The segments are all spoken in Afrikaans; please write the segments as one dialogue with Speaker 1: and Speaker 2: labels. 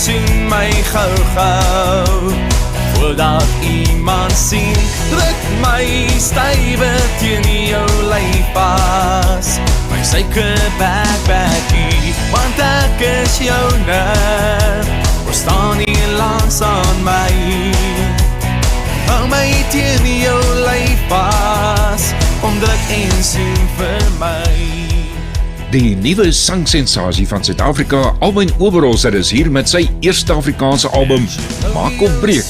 Speaker 1: soen my gou. Voordat iemand sien, druk my stywe teen jou lyf pas. My suiker backpackie, want ek is joune. Staan nie langs aan my. Hou my teen jou lyf pas, om druk en soen vir my.
Speaker 2: Die nuwe sangsensasie van Suid-Afrika, Alwyn Oberholzer, is hier met sy eerste Afrikaanse album, Maak of Breek.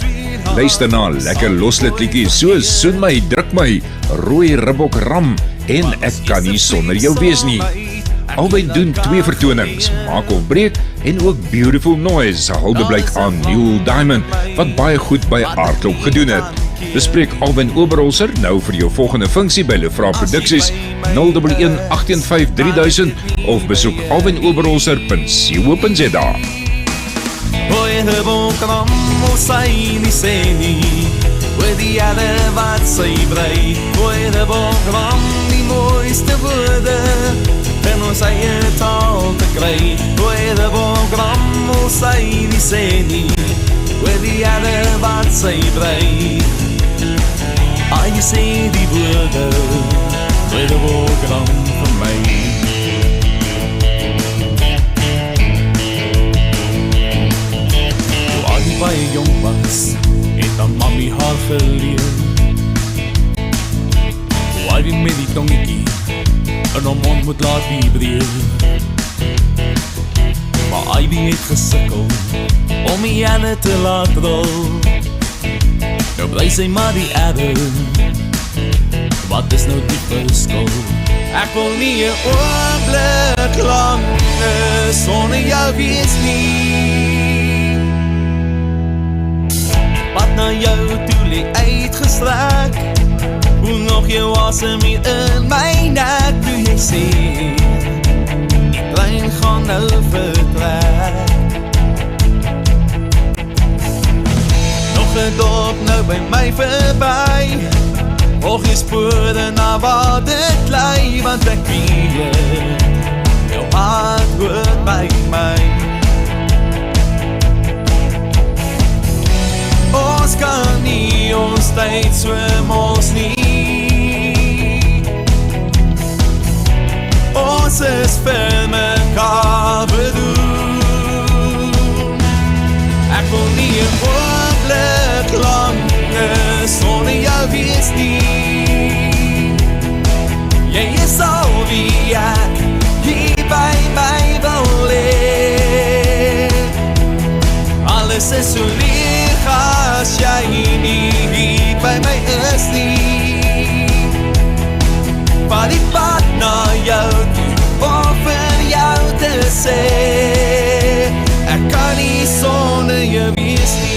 Speaker 2: Luister na lekker loslitliedjies soos Soen my, Druk my, Rooi Ribbok Ram en Ek kan nie sonder jou wees nie. Alwyn doen 2 vertonings, Maak of Breek en ook Beautiful Noise, 'n huldeblyk aan Neil Diamond, wat baie goed by Aardklop gedoen het. Bespreek Alwyn Oberholzer nou vir jou volgende funksie by Lefra Produksies 011 815 3000 of besoek alwynoberholzer.co.za.
Speaker 1: Rooi Ribbok Ram, ons sy nie sê nie, oor die jare wat sy brei. Rooi Ribbok Ram, die mooiste woorde en ons eie taal te kry. Rooi Ribbok Ram, ons sy nie sê nie, oor die jare wat sy brei. Jy sê die woorde, Rooi Ribbok Ram vir my. Toe jy baie jong was, het aan mami haar geleer. Toe jy met die tongetjie en hom mond moet laat vibreer. Maar Ivy het gesukkel om die jane te laat rol. Nou bly sy maar die adder, wat is nou die verskil? Ek wil nie 'n oomblik langer sonder jou wees nie. Wat na jou toe lê uitgestrek, hoe nog jou asem hier in my nek, toe jy sê die trein gaan nou vertrek. Nog 'n dorp nou by my verby, volg jy spore na waar dit lei, want ek weet jou hart hoort by my. Ons kan nie ons tyd so mos nie. Ons is vir mekaar bedoel. Ek wil nie 'n oomblik langer sonder jou wees nie. Jy is al wie ek hier by my wil hê. Alles is so lieg as jy nie hier by my is nie. Van die pad na jou toe, om vir jou te sê, ek kan nie sonder jou wees nie.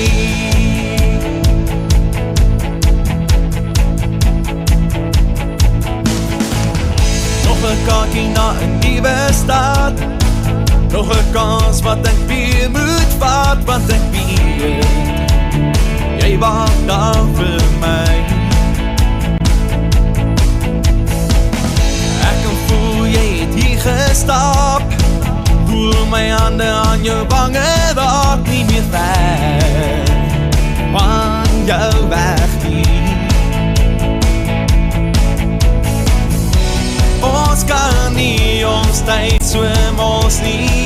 Speaker 1: Nog 'n kaartjie na 'n nuwe stad, nog 'n kans wat ek weer moet vat, want ek weet jy wacht daar vir my. Ek kan voel jy het hier gestap, voel my hande aan jou wange raak, nie meer ver van jou weg nie. Ons kan nie ons tyd so mos nie.